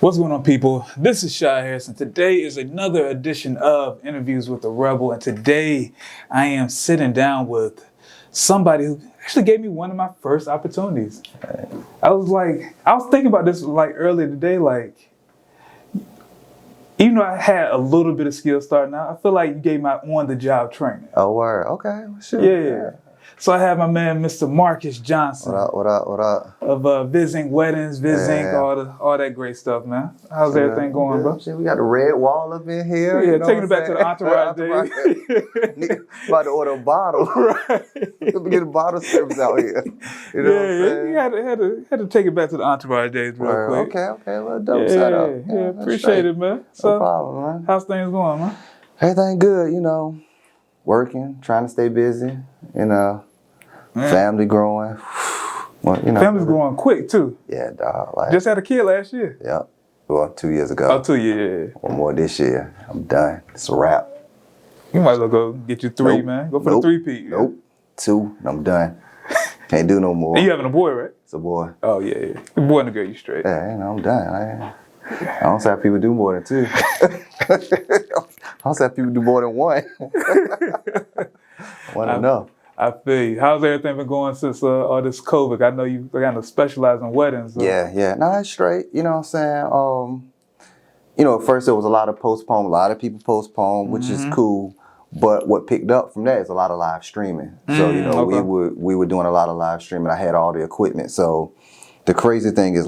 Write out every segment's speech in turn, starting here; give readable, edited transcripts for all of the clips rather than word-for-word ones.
What's going on, people? This is Shy Harrison. Today is another edition of Interviews with the Rebel, and today I am sitting down with somebody who actually gave me one of my first opportunities. I was thinking about this earlier today, even though I had a little bit of skill starting out, I feel like you gave my on-the-job training. Oh, word. Okay. Sure. Yeah. So I have my man, Mr. Marcus Johnson. What up? Of visiting weddings, visiting all that great stuff, man. How's everything going, bro? Shit, we got the red wall up in here. Yeah, you know taking it back to the entourage days. About to order a bottle. Right. Let me get a bottle service out here. You know what I'm saying? You had to take it back to the entourage days real quick. Okay. A little dope setup. Yeah, appreciate it, man. So, no problem, man. How's things going, man? Everything good, working, trying to stay busy, family growing. Well, Family's growing quick too. Yeah, dog. Just had a kid last year. Yep. Well, 2 years ago. Oh, 2 years. One more this year. I'm done. It's a wrap. You might as well go get you three, man. Go for the three-peat. Nope. 2, and I'm done. Can't do no more. And you having a boy, right? It's a boy. Oh, yeah. The boy and the girl, you straight. Yeah, I'm done. I don't say people do more than 2. I don't say people do more than 1. One enough. I feel you. How's everything been going since all this COVID? I know you kind of specialize in weddings. So. Yeah. No, that's straight. You know what I'm saying? At first there was a lot of postpone. A lot of people postponed, which is cool. But what picked up from that is a lot of live streaming. So, okay. we were doing a lot of live streaming. I had all the equipment. So the crazy thing is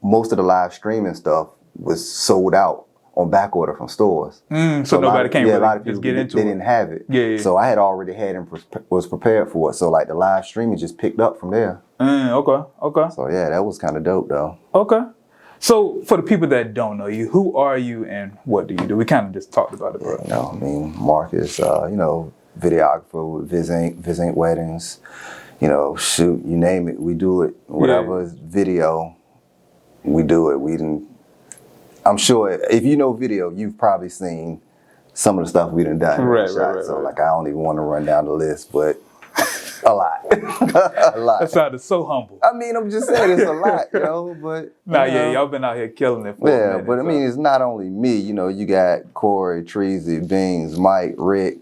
most of the live streaming stuff was sold out on back order from stores. So nobody came really a lot of people just get into they it. didn't have it. Yeah. So I had already had and was prepared for it. So the live streaming just picked up from there. Okay. So yeah, that was kind of dope though. Okay. So for the people that don't know you, who are you and what do you do? We kind of just talked about it, bro. Marcus, videographer, visiting weddings, shoot, you name it, we do it. Whatever is video, we do it. I'm sure if you know video, you've probably seen some of the stuff we done done. Right. So I don't even want to run down the list, but a lot. A lot. That sounded so humble. I'm just saying it's a lot, but... y'all been out here killing it for a minute, but it's not only me, you got Corey, Treasy, Beans, Mike, Rick,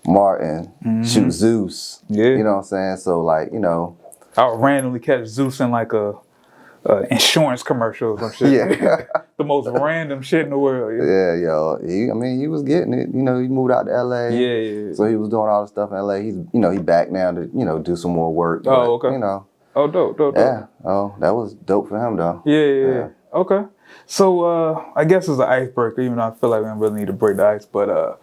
Martin, shoot, Zeus. Yeah. You know what I'm saying? So I'll randomly catch Zeus in a insurance commercial or some shit. Yeah. The most random shit in the world. He was getting it. He moved out to LA. Yeah. So he was doing all the stuff in LA. He's, he back now to, do some more work. Oh, but, okay. Oh, dope. Yeah. Oh, that was dope for him though. Yeah. Okay. So I guess it's an icebreaker, even though I feel like we don't really need to break the ice. But all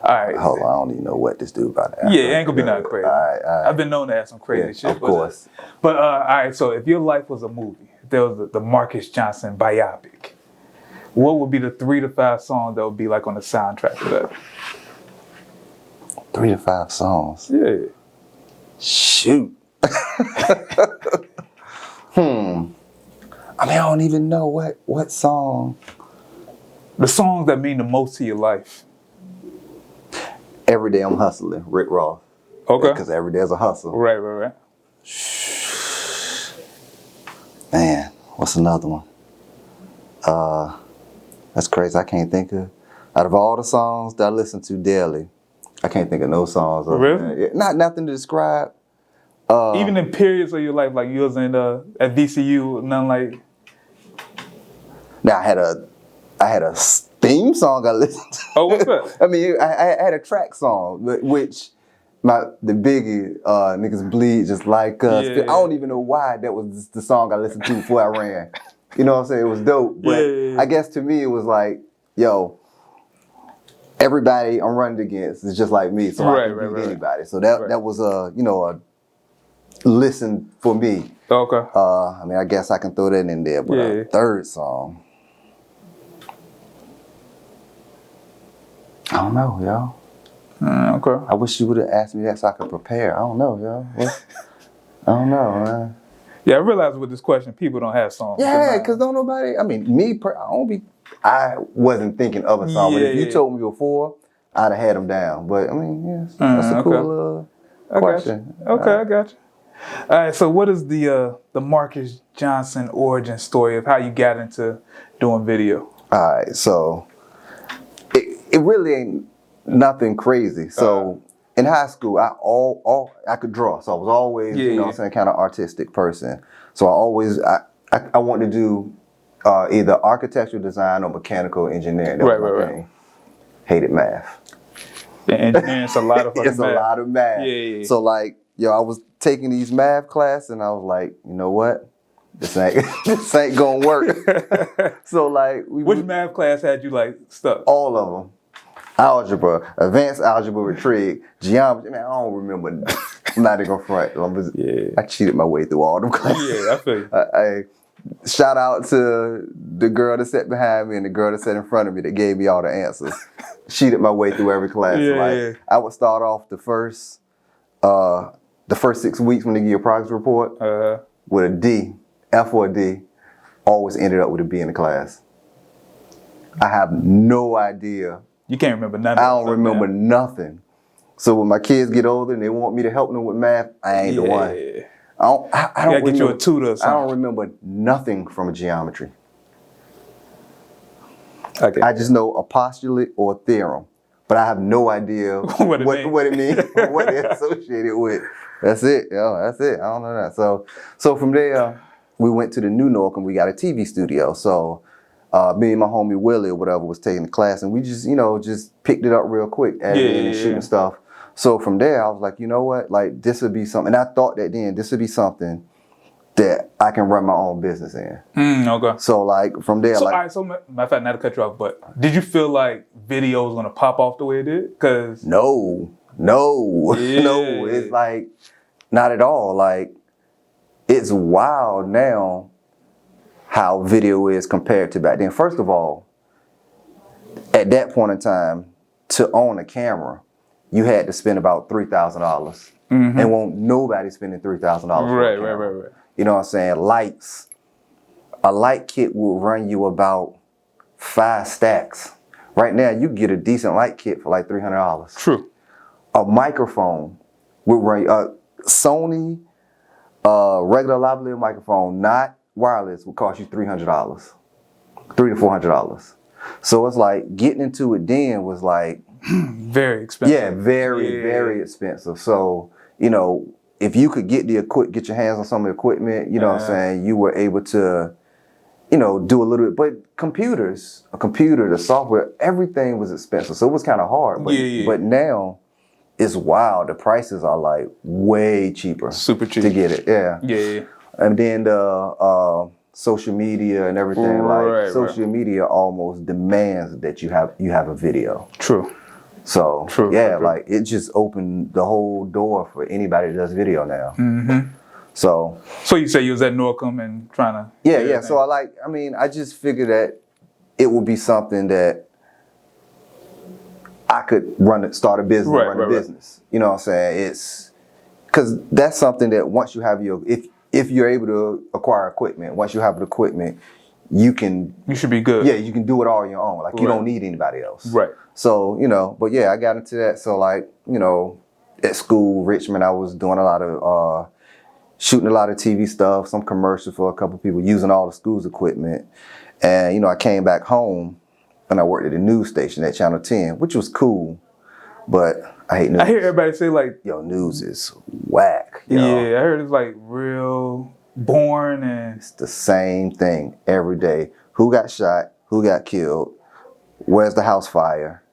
right. Hold on, I don't even know what this dude about to ask. Yeah, it ain't gonna be nothing crazy. All right. I've been known to ask some crazy shit. Of course. But all right. So if your life was a movie, if there was the Marcus Johnson biopic, what would be the 3 to 5 songs that would be on the soundtrack to that? 3 to 5 songs. Yeah. Shoot. I don't even know what song. The songs that mean the most to your life. Every Day I'm Hustling, Rick Ross. Okay. Because every day is a hustle. Right. Man, what's another one? That's crazy. I can't think of. Out of all the songs that I listen to daily, I can't think of no songs. Really? Nothing to describe. Even in periods of your life, like you was in at VCU, nothing like. Now I had a theme song I listened to. Oh, what's that? I had a track song, which the Biggie niggas bleed just like us. Yeah. I don't even know why that was the song I listened to before I ran. You know what I'm saying? It was dope, but I guess to me it was everybody I'm running against is just like me, so I can beat anybody. So that was a listen for me. Okay. I guess I can throw that in there, but a third song. I don't know, y'all. Okay. I wish you would have asked me that so I could prepare. I don't know, y'all. I don't know, man. Yeah, I realize with this question, people don't have songs. Yeah, because don't nobody. I wasn't thinking of a song, but if you told me before, I'd have had them down. But that's a cool question. Okay, I got you. All right, so what is the Marcus Johnson origin story of how you got into doing video? All right, so it really ain't nothing crazy. So in high school, I could draw, so I was always kind of artistic person. So I wanted to do either architectural design or mechanical engineering. That was my thing. Hated math. Engineering's a lot of fucking it's a lot of math. Yeah. So like, I was taking these math classes and I was like, you know what? This ain't gonna work. So like, which math class had you like stuck? All of them. Algebra, advanced algebra, trig, geometry. Man, I don't remember. I'm not even gonna front. I cheated my way through all them classes. Yeah, I feel you. Shout out to the girl that sat behind me and the girl that sat in front of me that gave me all the answers. Cheated my way through every class. I would start off the first 6 weeks when they give you a progress report with a D, F or a D. Always ended up with a B in the class. I have no idea. You can't remember nothing. I don't remember nothing. So when my kids get older and they want me to help them with math, I ain't the one. I don't gotta get you a tutor or something. I don't remember nothing from geometry. Okay. I just know a postulate or a theorem, but I have no idea what it means, what they're associated with. That's it. That's it. I don't know that. So from there, we went to the New York and we got a TV studio. So me and my homie Willie or whatever was taking the class, and we just picked it up real quick, editing and shooting stuff. So from there, I was like, you know what? Like, this would be something. And I thought that then this would be something that I can run my own business in. Okay. So like from there, all right. So matter of fact, not to cut you off, but did you feel like video was gonna pop off the way it did? Cause no, it's like not at all. Like, it's wild now how video is compared to back then. First of all, at that point in time, to own a camera, you had to spend about $3,000. And won't nobody spending $3,000 for a camera. Right. You know what I'm saying? Lights. A light kit will run you about 5 stacks. Right now, you get a decent light kit for like $300. True. A microphone will run you, Sony regular lavalier microphone, not wireless, would cost you $300, $300 to $400. So it's like getting into it then was like very expensive. Yeah, very expensive. So if you could get get your hands on some of the equipment, you know what I'm saying, you were able to, do a little bit. But a computer, the software, everything was expensive. So it was kind of hard. But now it's wild. The prices are like way cheaper. Super cheap to get it. Yeah. And then the social media and everything. Social media almost demands that you have a video. True. So true. Like it just opened the whole door for anybody that does video now. So you say you was at Norcom and trying to So I just figured that it would be something that I could start a business, run a business. You know what I'm saying? It's because that's something that once you have if you're able to acquire equipment, once you have the equipment, you should be good. Yeah, you can do it all on your own. Like you don't need anybody else. Right. So, but I got into that. So like, at school, Richmond, I was doing a lot of shooting a lot of TV stuff, some commercials for a couple of people, using all the school's equipment. And, I came back home and I worked at a news station at Channel 10, which was cool, but I hate news. I hear everybody say like, news is whack. Yeah, I heard it's like real boring and it's the same thing every day. Who got shot? Who got killed? Where's the house fire?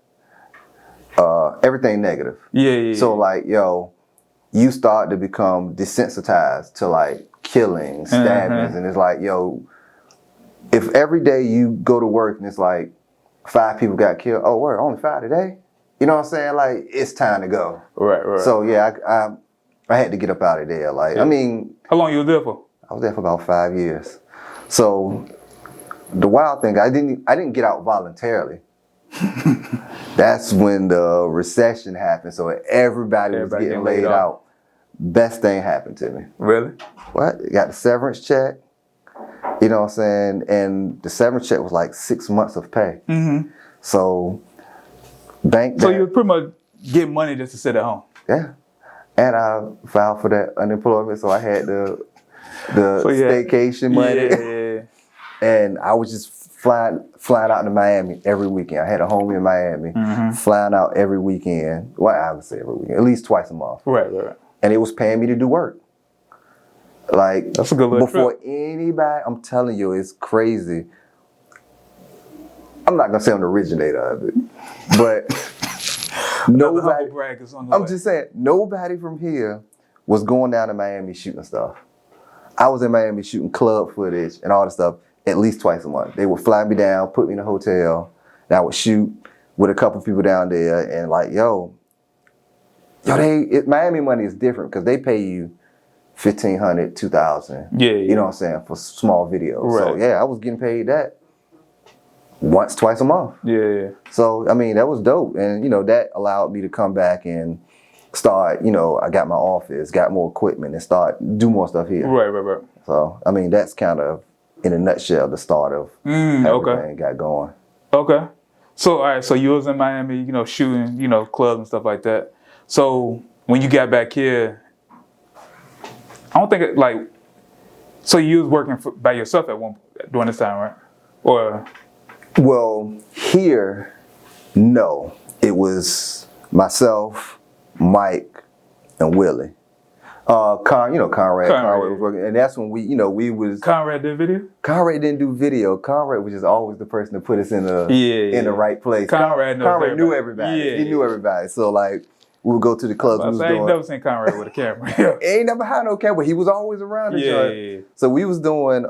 Everything negative. Yeah. So like, you start to become desensitized to like killings, stabbings, and it's like, if every day you go to work and it's like 5 people got killed, only 5 today? You know what I'm saying? Like, it's time to go. Right. So I had to get up out of there. Like, how long you was there for? I was there for about 5 years. So the wild thing, I didn't get out voluntarily. That's when the recession happened. So everybody was getting laid out. Best thing happened to me. Really? What? Got the severance check. You know what I'm saying? And the severance check was like 6 months of pay. So So you would pretty much get money just to sit at home. Yeah. And I filed for that unemployment, so I had the staycation money. Yeah. And I was just flying out to Miami every weekend. I had a home in Miami, flying out every weekend. Well, I would say every weekend, at least twice a month. Right. And it was paying me to do work. Like, that's a good little before trip. anybody, I'm telling you, it's crazy. I'm not gonna say I'm the originator of it, but nobody. I'm just saying, nobody from here was going down to Miami shooting stuff. I was in Miami shooting club footage and all the stuff at least twice a month. They would fly me down, put me in a hotel, and I would shoot with a couple people down there. And like, Miami money is different because they pay you $1,500, $2,000. Yeah. You know what I'm saying, for small videos. Right. So yeah, I was getting paid that once, twice a month. Yeah. So I mean, that was dope, and that allowed me to come back and start. I got my office, got more equipment, and do more stuff here. Right. So I mean, that's kind of, in a nutshell, the start of how everything got going. Okay. So all right, so you was in Miami, shooting, clubs and stuff like that. So when you got back here, I don't think so you was working by yourself during this time, right? Or well, here, no, it was myself, Mike, and Willie. Conrad was working, and that's when we was. Conrad did video? Conrad didn't do video. Conrad was just always the person to put us in the right place. Conrad knew everybody. Yeah, he knew everybody. So like, we would go to the clubs. I ain't never seen Conrad with a camera. Ain't never had no camera. He was always around the joint. Yeah. So we was doing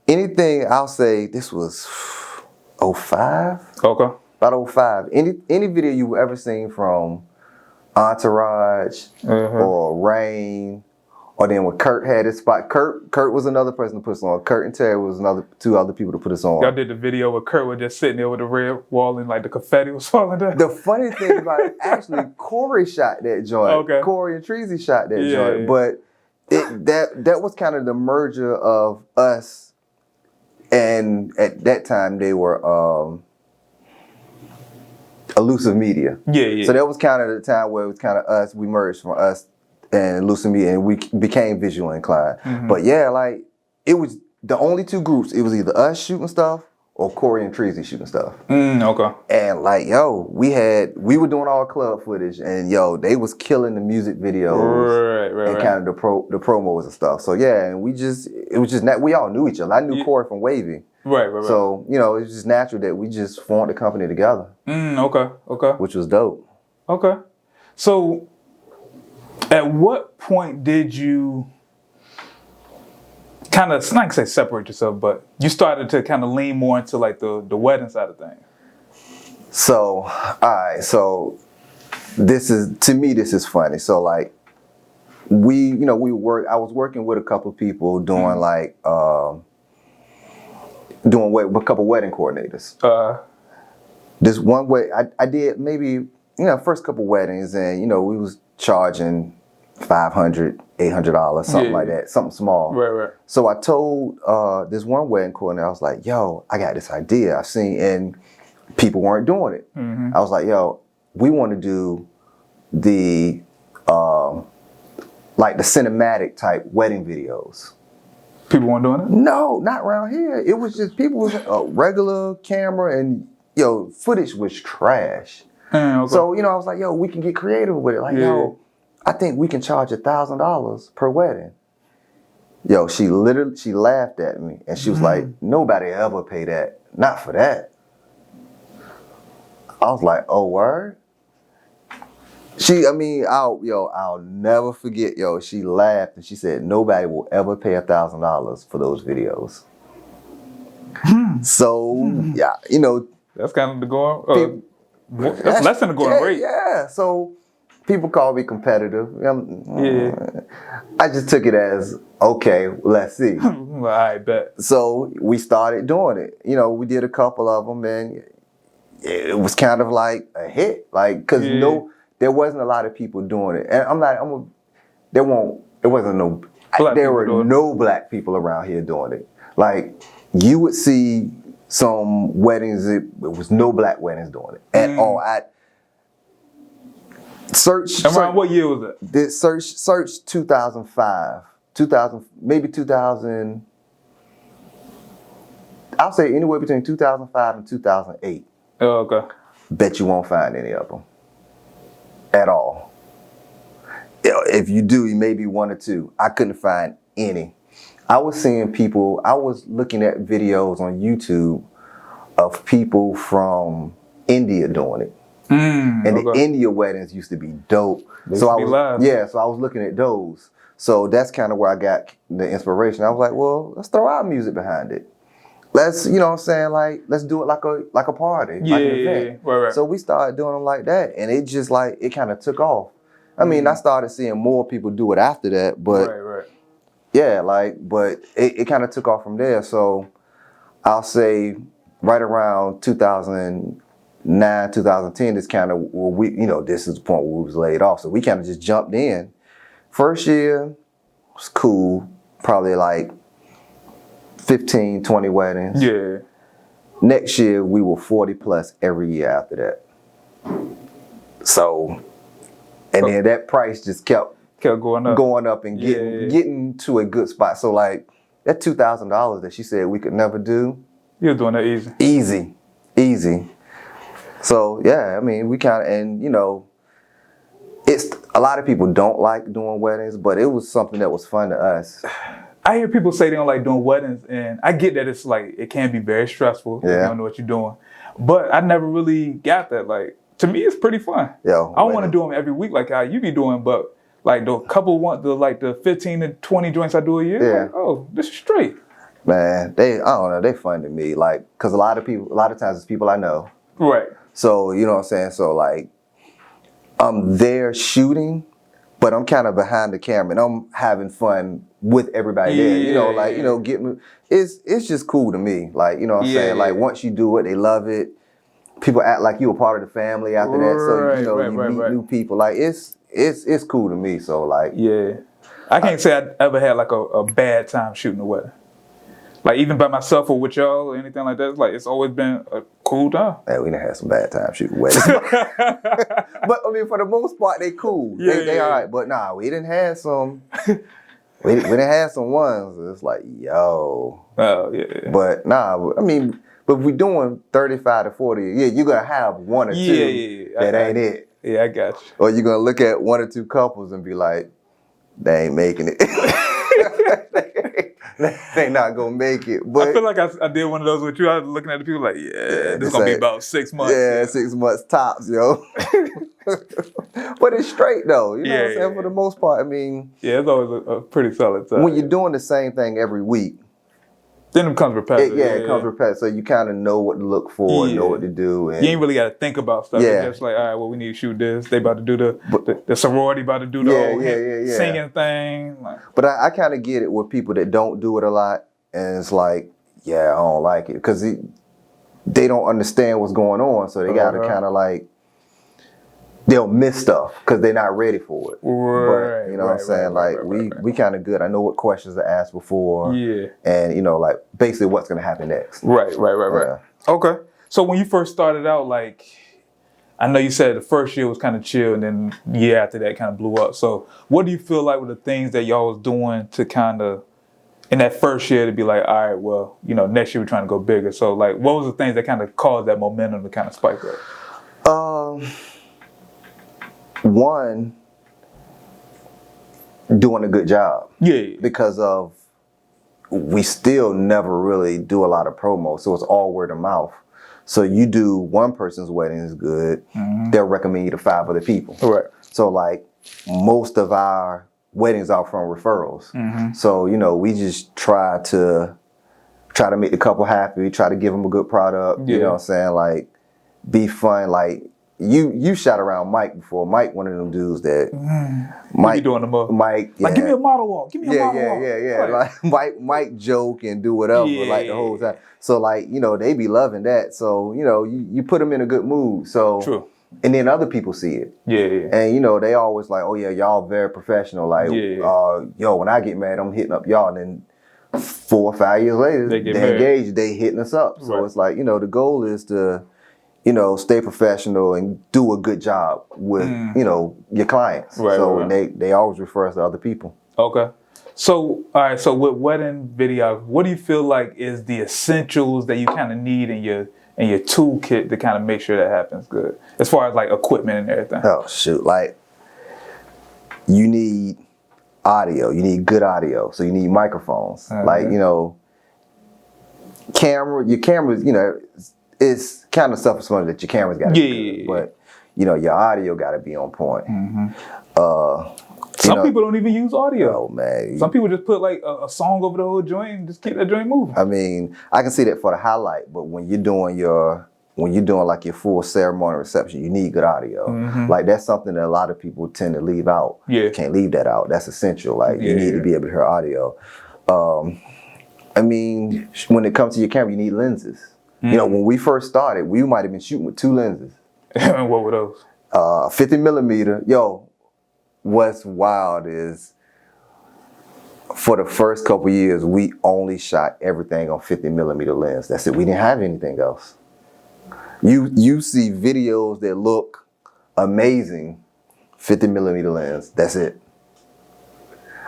anything. I'll say this was 05. Okay. About 05. Any video you ever seen from Entourage or Rain, or then when Kurt had his spot. Kurt was another person to put us on. Kurt and Terry was two other people to put us on. Y'all did the video where Kurt was just sitting there with the red wall and like the confetti was falling down. The funny thing about it, actually, Corey shot that joint. Okay. Corey and Treasy shot that joint. But that was kind of the merger of us, and at that time they were Elusive Media. Yeah. So that was kind of the time where it was kind of us. We merged from us and Elusive Media, and we became visual inclined. But yeah, like, it was the only two groups. It was either us shooting stuff or Corey and Treasy shooting stuff. Okay. And like, we were doing all club footage, and they was killing the music videos, right, and kind of the promos and stuff. So yeah, and we all knew each other. I knew Corey from Wavy. Right. So, it was just natural that we just formed the company together. Okay. Which was dope. Okay. So, at what point did you kind of, not say separate yourself, but you started to kind of lean more into like the wedding side of things? So, all right. So, this is funny. So, like, I was working with a couple of people doing like, with a couple wedding coordinators. This one way I did maybe first couple weddings, and we was charging $500, $800, something like that, something small. Right. So I told this one wedding coordinator, I was like, I got this idea I've seen, and people weren't doing it. I was like, we want to do the like the cinematic type wedding videos. People weren't doing it? No, not around here. It was just people with a regular camera, and footage was trash. Okay. So I was like, we can get creative with it. Like, I think we can charge $1,000 per wedding. She laughed at me, and she was like, nobody ever pay that. Not for that. I was like, oh, word? I'll never forget, she laughed and she said, nobody will ever pay $1,000 for those videos. So, yeah, that's kind of the going, that's less than the going rate. Yeah, so people call me competitive. I just took it as, okay, let's see. Well, I bet. So we started doing it. We did a couple of them, and it was kind of like a hit. Like, because there wasn't a lot of people doing it. And there were no black people around here doing it. Like, you would see some weddings, it was no black weddings doing it at all. Around what year was it? This search 2005, 2000, maybe 2000. I'll say anywhere between 2005 and 2008. Oh, okay. Bet you won't find any of them at all. If you do, you maybe one or two. I couldn't find any. I was seeing people. I was looking at videos on YouTube of people from India doing it. And the India weddings used to be dope. So I was looking at those. So that's kind of where I got the inspiration. I was like, well, let's throw our music behind it. Let's, you know what I'm saying, like, let's do it like a party, like an event. Right. So we started doing them like that, and it just like, it kind of took off. I mean, I started seeing more people do it after that, but yeah, like, but it kind of took off from there. So I'll say right around 2009, 2010 is kind of where we, you know, this is the point where we was laid off. So we kind of just jumped in. First year was cool, probably like 15, 20 weddings. Yeah. Next year we were 40 plus every year after that. So, and then that price just kept going up and getting to a good spot. So like that $2,000 that she said we could never do. You're doing that easy. Easy. So yeah, I mean, we kind of, and you know, it's a lot of people don't like doing weddings, but it was something that was fun to us. I hear people say they don't like doing weddings, and I get that it's like, it can be very stressful if you don't know what you're doing. But I never really got that. Like, to me, it's pretty fun. Yo, I don't want to do them every week like how you be doing, but like the couple the 15 to 20 joints I do a year, like, oh, this is straight. Man, I don't know, they fun to me. Like, cause a lot of times it's people I know. Right. So, you know what I'm saying? So like, I'm there shooting, but I'm kind of behind the camera and I'm having fun with everybody there. You know, like, you know, it's just cool to me. Like, you know what I'm saying? Like, once you do it, they love it. People act like you're a part of the family after that. So, you know, you meet new people. Like, it's cool to me. So, like. Yeah. I can't say I ever had like a bad time shooting a wedding. Like, even by myself or with y'all or anything like that, it's like, it's always been a cool time. Man, we done had some bad times shooting weddings. But, I mean, for the most part, they cool. They all right. But, nah, we didn't have some... we didn't have some ones. It's like, yo. Oh, yeah. But, nah, I mean... But if we're doing 35 to 40, you're going to have one or two that ain't it. Yeah, I got you. Or you're going to look at one or two couples and be like, they ain't making it. They not going to make it. But I feel like I did one of those with you. I was looking at the people like, this is going to be about 6 months. Yeah, 6 months tops, yo. But it's straight, though. You know what I'm saying? For the most part, I mean. Yeah, it's always a pretty solid time. When you're doing the same thing every week, then it comes repetitive. It comes repetitive. So you kind of know what to look for, know what to do. And you ain't really got to think about stuff. It's just like, all right, well, we need to shoot this. They about to do the sorority about to do the whole singing thing. Like. But I kind of get it with people that don't do it a lot. And it's like, I don't like it. Because they don't understand what's going on. So they got to kind of like, they'll miss stuff because they're not ready for it. Right. But, you know what I'm saying? We kind of good. I know what questions to ask before. Yeah. And, you know, like basically what's going to happen next. Right. Okay. So when you first started out, like, I know you said the first year was kind of chill and then the year after that kind of blew up. So what do you feel like were the things that y'all was doing to kind of, in that first year to be like, all right, well, you know, next year we're trying to go bigger. So like, what was the things that kind of caused that momentum to kind of spike up? One, doing a good job. Yeah. Because of, we still never really do a lot of promo. So it's all word of mouth. So you do one person's wedding is good. They'll recommend you to 5 other people. Right. So like most of our weddings are from referrals. So, you know, we just try to make the couple happy, try to give them a good product. You know what I'm saying? Like, be fun. Like, you shot around Mike before. Mike, one of them dudes that Mike doing the most. Mike, like, give me a model walk. Give me a model walk. Yeah. Like Mike joke and do whatever like the whole time. So like, you know, they be loving that. So, you know, you put them in a good mood. So true. And then other people see it. Yeah. And you know, they always like, oh yeah, y'all very professional. Like, yo, when I get mad, I'm hitting up y'all. And then 4 or 5 years later, they engage, they hitting us up. So it's like, you know, the goal is to you know, stay professional and do a good job with, you know, your clients. Right, so right. they always refer us to other people. Okay. So, all right. So, with wedding video, what do you feel like is the essentials that you kind of need in your toolkit to kind of make sure that happens good, as far as like equipment and everything? Oh shoot! Like you need audio. You need good audio. So you need microphones. Like you know, your camera. You know, it's kind of self-explanatory that your camera's got to be good, but you know, your audio got to be on point. Some people don't even use audio. Oh man. Some people just put like a song over the whole joint and just keep that joint moving. I mean, I can see that for the highlight, but when you're doing like your full ceremony reception, you need good audio. Like that's something that a lot of people tend to leave out. Yeah. You can't leave that out. That's essential. Like you need to be able to hear audio. I mean, when it comes to your camera, you need lenses. You know, when we first started, we might have been shooting with 2 lenses. And what were those? 50 millimeter. Yo, what's wild is for the first couple years, we only shot everything on 50 millimeter lens. That's it. We didn't have anything else. You see videos that look amazing, 50 millimeter lens. That's it.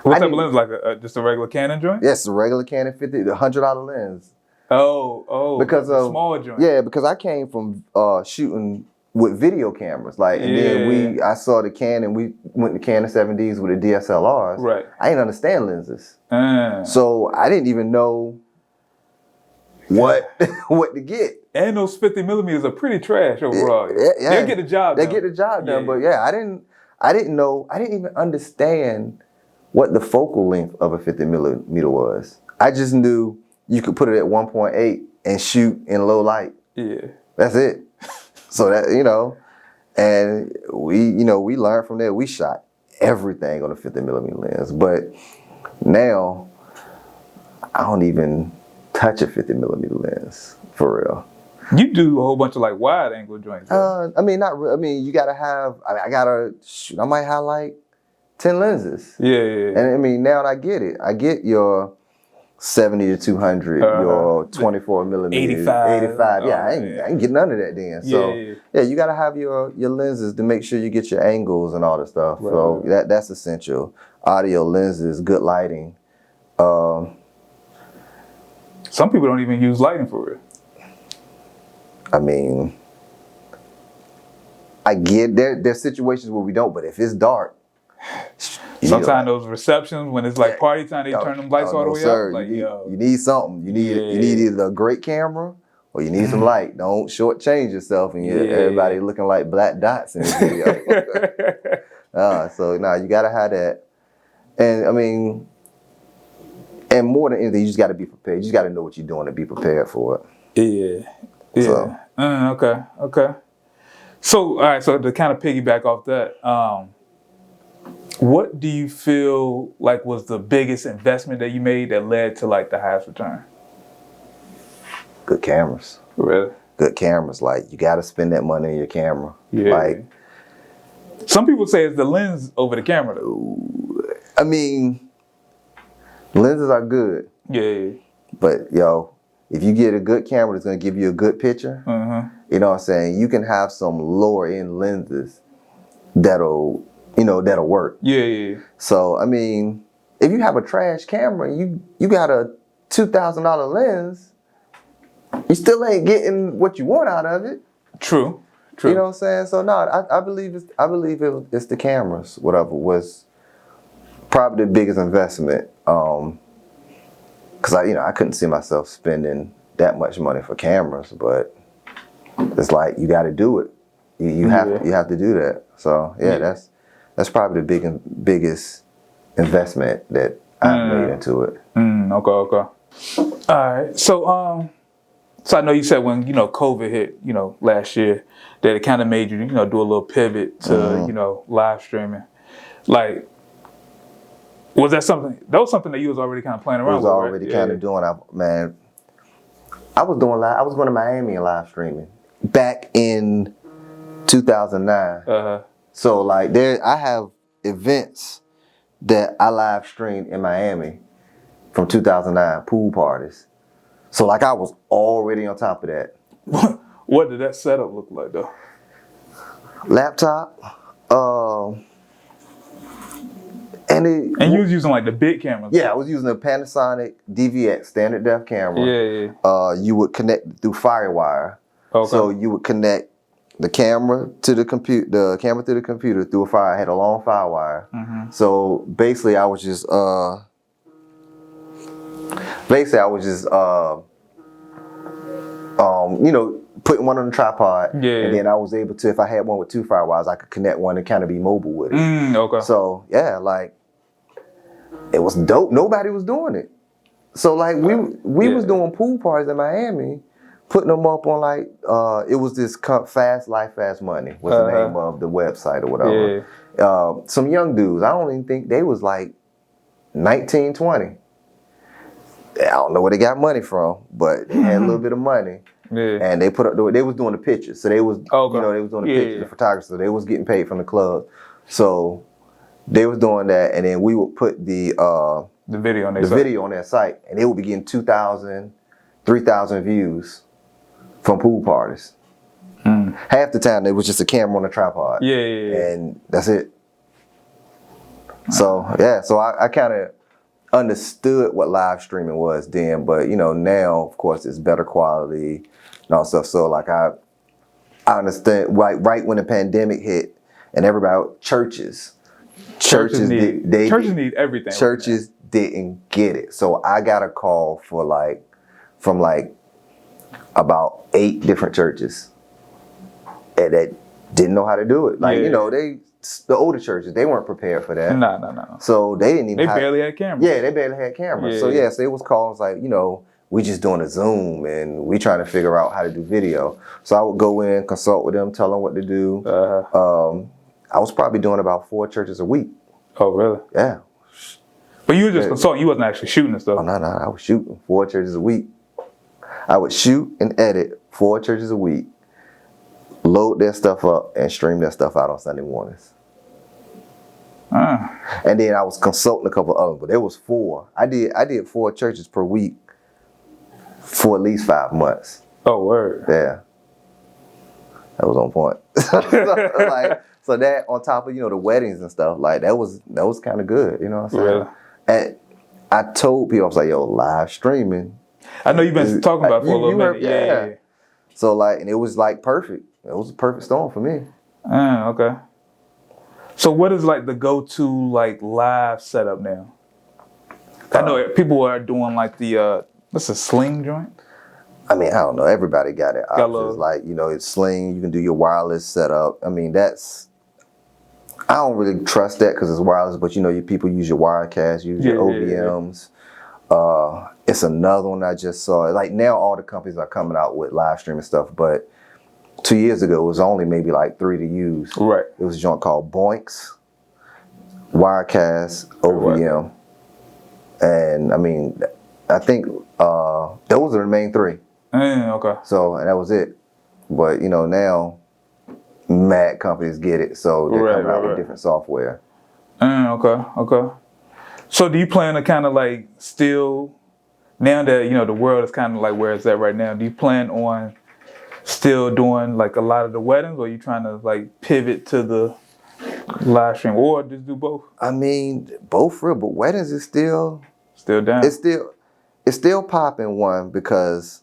What type of lens? Like just a regular Canon joint? Yes, a regular Canon 50, the $100 lens. Oh, because of small joint. Yeah, because I came from shooting with video cameras, like, and then I saw the Canon. We went to Canon 7Ds with the DSLRs. Right. I didn't understand lenses, so I didn't even know what to get. And those 50 millimeters are pretty trash overall. Yeah. They'll get the job done. They get the job done, but I didn't even understand what the focal length of a 50 millimeter was. I just knew you could put it at 1.8 and shoot in low light. Yeah. That's it. So that, you know, and we learned from there. We shot everything on a 50 millimeter lens, but now I don't even touch a 50 millimeter lens for real. You do a whole bunch of like wide angle joints. I mean, not really. I mean, you gotta have. I might have like 10 lenses. Yeah. And I mean, now I get it. I get your 70 to 200, your 24 millimeters, 85. Yeah, I ain't get none of that then. So yeah, you gotta have your lenses to make sure you get your angles and all the stuff. Right. So that's essential. Audio, lenses, good lighting. Some people don't even use lighting for it. I mean, I get there's situations where we don't, but if it's dark, sometimes those receptions when it's like party time, they turn them lights all the way up. Like, you need something. You need either a great camera or you need some light. Don't shortchange yourself and everybody looking like black dots in the video. So you gotta have that. And I mean, and more than anything, you just gotta be prepared. You just gotta know what you're doing to be prepared for it. Yeah. Okay. So, all right. So to kind of piggyback off that, what do you feel like was the biggest investment that you made that led to like the highest return? Good cameras. Really? Good cameras. Like you got to spend that money on your camera. Yeah. Like some people say it's the lens over the camera though. I mean, lenses are good. Yeah. But if you get a good camera that's going to give you a good picture, you know what I'm saying? You can have some lower end lenses that'll work. Yeah. So, I mean, if you have a trash camera, you got a $2,000 lens, you still ain't getting what you want out of it. True. You know what I'm saying? So no, I believe it's the cameras. Whatever was probably the biggest investment. Cause I couldn't see myself spending that much money for cameras, but it's like you got to do it. You have to do that. So that's probably the biggest investment that I've made into it. Okay. All right. So I know you said when COVID hit last year that it kind of made you do a little pivot to live streaming. Like, was that something that you was already kind of playing around with? I was already kind of doing. I was going to Miami and live streaming back in 2009. So like I have events that I live streamed in Miami from 2009, pool parties. So like I was already on top of that. What did that setup look like though? Laptop. And you was using like the big cameras? Yeah, I was using a Panasonic DVX standard def camera. Yeah. You would connect through FireWire. Okay. So you would connect the camera to the computer, to the computer through a fire. I had a long FireWire. So basically, I was just putting one on the tripod, and then I was able to, if I had one with 2 FireWires, I could connect one and kind of be mobile with it. Okay. So yeah, like it was dope. Nobody was doing it. So like we was doing pool parties in Miami, putting them up on like it was this Fast Life Fast Money was the name of the website or whatever. Some young dudes, I don't even think they was like 19, 20. I don't know where they got money from, but they had a little bit of money. And they put up they was doing the pictures. So they was they was doing the pictures, the photography, so they was getting paid from the club. So they was doing that, and then we would put the video on their site, and they would be getting 2,000, 3,000 views from pool parties. Half the time it was just a camera on a tripod. And that's it. So so I kind of understood what live streaming was then, but now of course it's better quality and all stuff. So like I understand right when the pandemic hit and everybody churches need everything. Churches didn't get it. So I got a call from about 8 different churches and that didn't know how to do it. Like the older churches, they weren't prepared for that. No. So they didn't even. They barely had cameras. Yeah, they barely had cameras. So so it was calls like, we just doing a Zoom and we trying to figure out how to do video. So I would go in, consult with them, tell them what to do. I was probably doing about 4 churches a week. Oh, really? Yeah. But you were just consulting. You wasn't actually shooting and stuff. Oh, no. I was shooting 4 churches a week. I would shoot and edit 4 churches a week, load their stuff up, and stream their stuff out on Sunday mornings. And then I was consulting a couple of others, but there was 4. I did 4 churches per week for at least 5 months. Oh, word. Yeah. That was on point. So that on top of, the weddings and stuff, like that was kind of good, you know what I'm saying? Really? And I told people, I was like, yo, live streaming. I know you've been talking about it for a little minute. Yeah. So like, and it was like perfect. It was a perfect storm for me. Okay. So what is like the go-to like live setup now? I know people are doing like the what's a sling joint? I mean, I don't know. Everybody got it. Like, it's sling. You can do your wireless setup. I mean, I don't really trust that because it's wireless, but your people use your Wirecast, use your OBMs. It's another one I just saw. Like now all the companies are coming out with live streaming stuff, but 2 years ago it was only maybe like 3 to use. Right. It was a joint called Boinks, Wirecast, OBM. And I mean, I think those are the main 3. Okay. So, and that was it. But now mad companies get it, so they're coming out with different software. Okay. So do you plan to kind of like still, now that the world is kind of like where it's at right now, do you plan on still doing like a lot of the weddings, or are you trying to like pivot to the live stream, or just do both? I mean, both real, but weddings is still down. It's still popping, one, because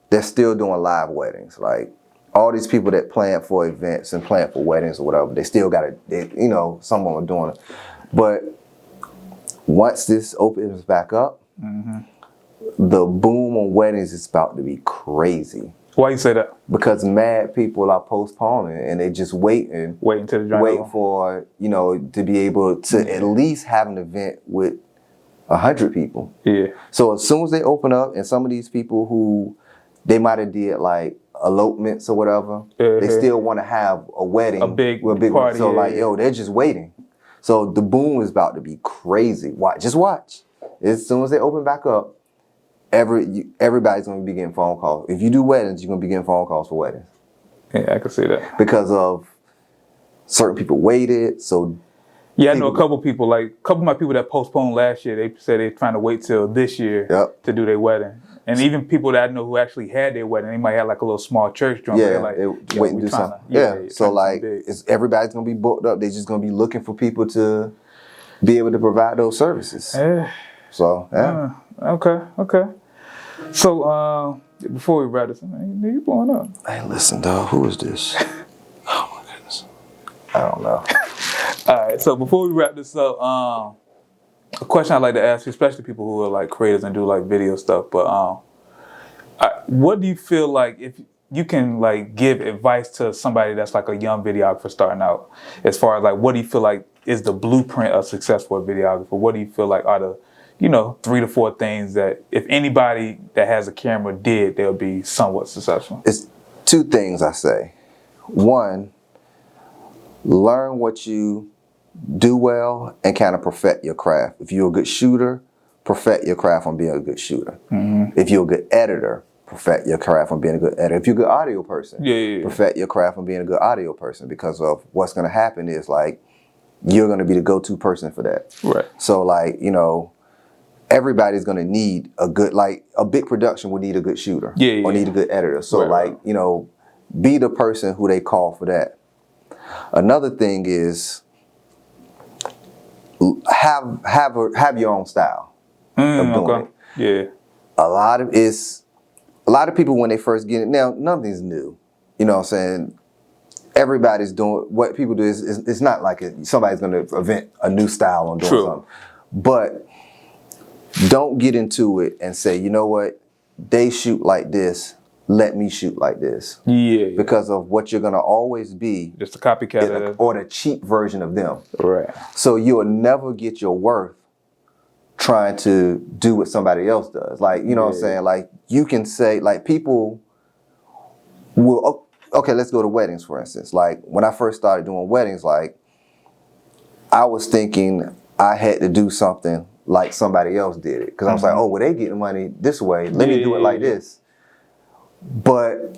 they're still doing live weddings. Like all these people that plan for events and plan for weddings or whatever, they still got it. Someone was doing it. But once this opens back up, the boom on weddings is about to be crazy. Why you say that? Because mad people are postponing and they just waiting to the waiting for to be able to at least have an event with 100 people. Yeah. So as soon as they open up, and some of these people who they might have did like elopements or whatever, they still want to have a wedding, a big party. So they're just waiting. So the boom is about to be crazy. Just watch. As soon as they open back up, everybody's going to be getting phone calls. If you do weddings, you're going to be getting phone calls for weddings. Yeah, I can see that. Because of certain people waited, so... Yeah, I know a couple people, like a couple of my people that postponed last year, they said they're trying to wait till this year to do their wedding. And even people that I know who actually had their wedding, they might have like a little small church joint. Yeah, They're like, wait and do something. So like, everybody's gonna be booked up. They're just gonna be looking for people to be able to provide those services. Yeah. So Okay. So before we wrap this, man, you blowing up. Hey, listen, dog. Who is this? Oh my goodness. I don't know. All right. So before we wrap this up, a question I'd like to ask you, especially people who are like creators and do like video stuff, but what do you feel like if you can like give advice to somebody that's like a young videographer starting out, as far as like what do you feel like is the blueprint of success for a videographer? What do you feel like are the 3 to 4 things that if anybody that has a camera did, they'll be somewhat successful? It's 2 things I say. 1, learn what you do well and kind of perfect your craft. If you're a good shooter, perfect your craft on being a good shooter. Mm-hmm. If you're a good editor, perfect your craft on being a good editor. If you're a good audio person, perfect your craft on being a good audio person, because of what's going to happen is like you're going to be the go-to person for that. Right. So like, everybody's going to need a good, like a big production will need a good shooter or need a good editor. So be the person who they call for that. Another thing is have your own style of doing it. Yeah. A lot of people when they first get it, now nothing's new. You know what I'm saying? Everybody's doing what people do is it's not like somebody's going to invent a new style on doing something. But don't get into it and say, you know what, they shoot like this, let me shoot like this. Yeah. Because of what you're going to always be. Just a copycat. Or the cheap version of them. Right. So you'll never get your worth trying to do what somebody else does. Like, you know what I'm saying? Like, you can say, like, people will, okay, let's go to weddings, for instance. Like, when I first started doing weddings, like, I was thinking I had to do something like somebody else did it. Because I was like, oh, well, they getting money this way. Let me do it like this. But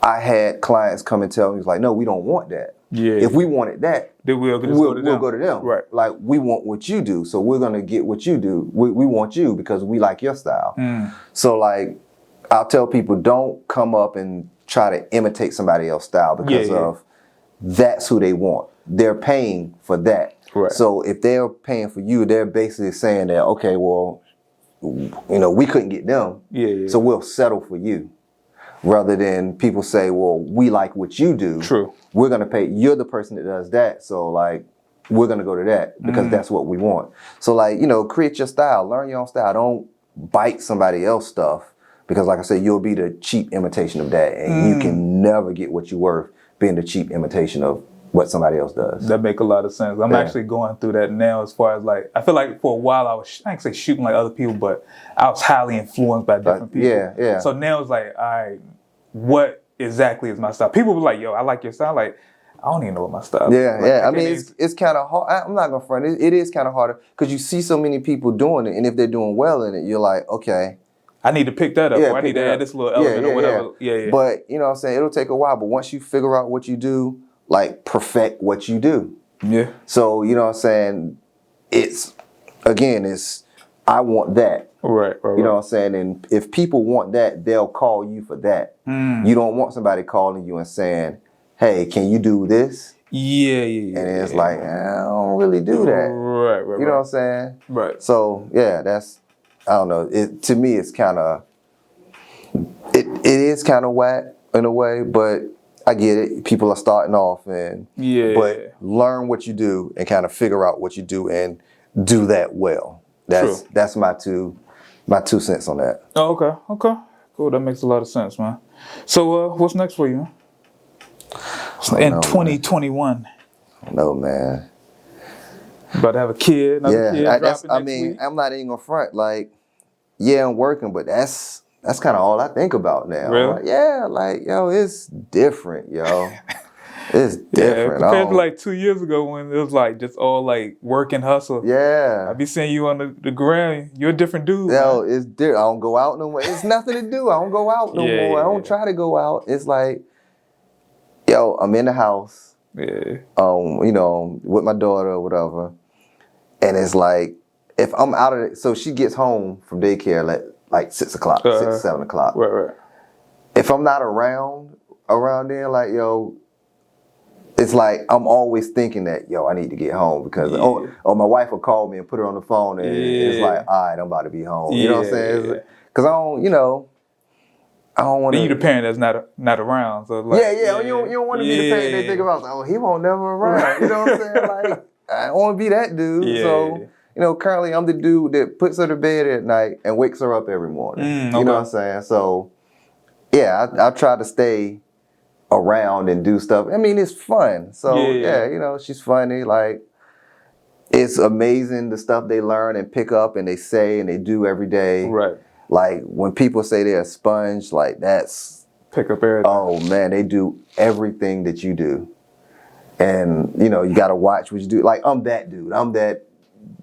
I had clients come and tell me, like, no, we don't want that. Yeah. If we wanted that, then we'll go to them. Right. Like, we want what you do, so we're going to get what you do. We want you because we like your style. So, like, I'll tell people, don't come up and try to imitate somebody else's style because of that's who they want. They're paying for that. Right. So if they're paying for you, they're basically saying that, okay, well, we couldn't get them, so we'll settle for you. Rather than people say, well, we like what you do. True. We're going to pay. You're the person that does that. So, like, we're going to go to that because that's what we want. So, like, create your style. Learn your own style. Don't bite somebody else's stuff because, like I said, you'll be the cheap imitation of that. And you can never get what you're worth being the cheap imitation of what somebody else does. That make a lot of sense. I'm actually going through that now as far as like, I feel like for a while I can't say shooting like other people, but I was highly influenced by different people. Yeah. So now it's like, all right, what exactly is my style? People were like, yo, I like your style. Like, I don't even know what my style is. Yeah. I mean, it's kind of hard. I'm not going to front. It is kind of harder because you see so many people doing it. And if they're doing well in it, you're like, okay. I need to pick that up. Or I need to add this little element or whatever. Yeah. But, you know what I'm saying? It'll take a while. But once you figure out what you do, like, perfect what you do. Yeah. So, you know what I'm saying? It's I want that. Right. You know what I'm saying? And if people want that, they'll call you for that. You don't want somebody calling you and saying, hey, can you do this? Yeah. And it's like, I don't really do that. Right. You know what I'm saying? Right. So, that's, I don't know. To me, it's kind of, it is kind of whack in a way, but I get it. People are starting off but learn what you do and kind of figure out what you do and do that well. That's my two cents on that. Oh, okay. Cool. That makes a lot of sense, man. So what's next for you, man? In 2021. No, man. About to have a kid. I'm not even gonna front. Like, I'm working, but that's kind of all I think about now. Really? Like, yo, it's different, yo. It's different. Compared to like 2 years ago when it was like just all like work and hustle. Yeah. I be seeing you on the ground. You're a different dude. Yo, it's different. I don't go out no more. It's nothing to do. I don't go out no more. I don't try to go out. It's like, yo, I'm in the house. Yeah. With my daughter or whatever. And it's like, if I'm out of it, so she gets home from daycare, like 6 o'clock, 6, 7 o'clock. Right. If I'm not around then, like, yo, it's like I'm always thinking that, yo, I need to get home because oh, my wife will call me and put her on the phone and it's like, all right, I'm about to be home. You know what I'm saying? Because I don't, I don't want to. You the parent that's not around, so like, you don't want to be the parent they think about. Oh, he won't never around. You know what I'm saying? Like, I don't want to be that dude. So, currently I'm the dude that puts her to bed at night and wakes her up every morning. You know what I'm saying? So, yeah, I try to stay around and do stuff. I mean, it's fun. So, she's funny. Like, it's amazing the stuff they learn and pick up and they say and they do every day. Right. Like, when people say they're a sponge, like, that's... Pick up everything. Oh, man, they do everything that you do. And, you got to watch what you do. Like, I'm that dude.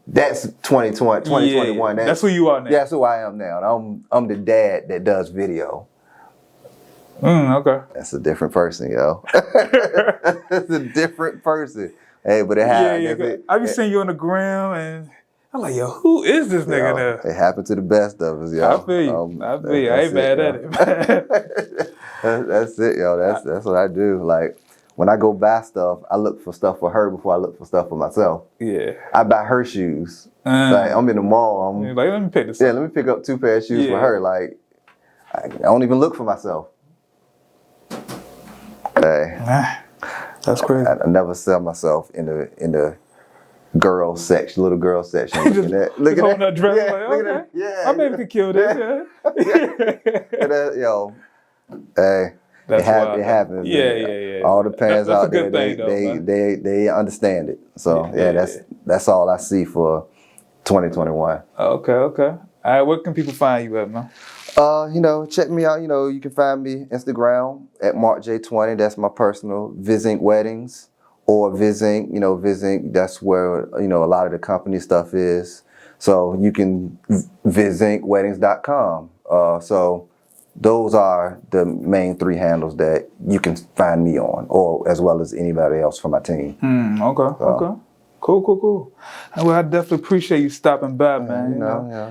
That's 2021. That's who you are now. That's who I am now. I'm the dad that does video. Okay. That's a different person, yo. That's a different person. Hey, but it happened. I be seeing you on the gram and I'm like, yo, who is this nigga now? It happened to the best of us, yo. I feel you. I ain't mad at it. That's it, yo. That's what I do. Like, when I go buy stuff, I look for stuff for her before I look for stuff for myself. Yeah. I buy her shoes. Like, I'm in the mall. Like, let me pick this up. Yeah, let me pick up 2 pairs of shoes for her. Like, I don't even look for myself. Hey. That's crazy. I never sell myself in the girls section, little girl section. Look at that dress. Yeah, like, okay. Yeah, my baby could kill this. Yo, hey, it happens. Yeah. All the parents that's out there, they understand it. So that's all I see for 2021. Okay. All right, where can people find you at, man? Check me out. You can find me Instagram at MarkJ20. That's my personal. Visink Weddings or Visink. Visink. That's where a lot of the company stuff is. So you can visinkweddings.com. So those are the main 3 handles that you can find me on, or as well as anybody else from my team. Okay. Cool. Well, I definitely appreciate you stopping by, man.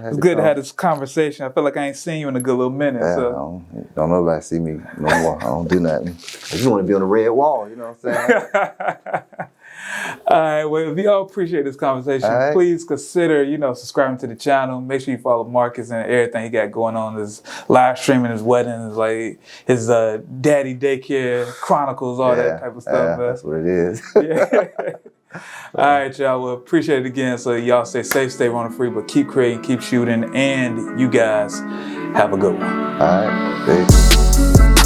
It's good to have this conversation. I feel like I ain't seen you in a good little minute. So. Don't nobody see me no more. I don't do nothing. I just want to be on the red wall, you know what I'm saying? All right, well, if y'all appreciate this conversation, please consider, subscribing to the channel. Make sure you follow Marcus and everything he got going on. His live streaming, his weddings, like his daddy daycare chronicles, all that type of stuff. That's what it is. All right, y'all. Well, appreciate it again. So y'all stay safe, stay running free, but keep creating, keep shooting, and you guys have a good one. All right. Peace.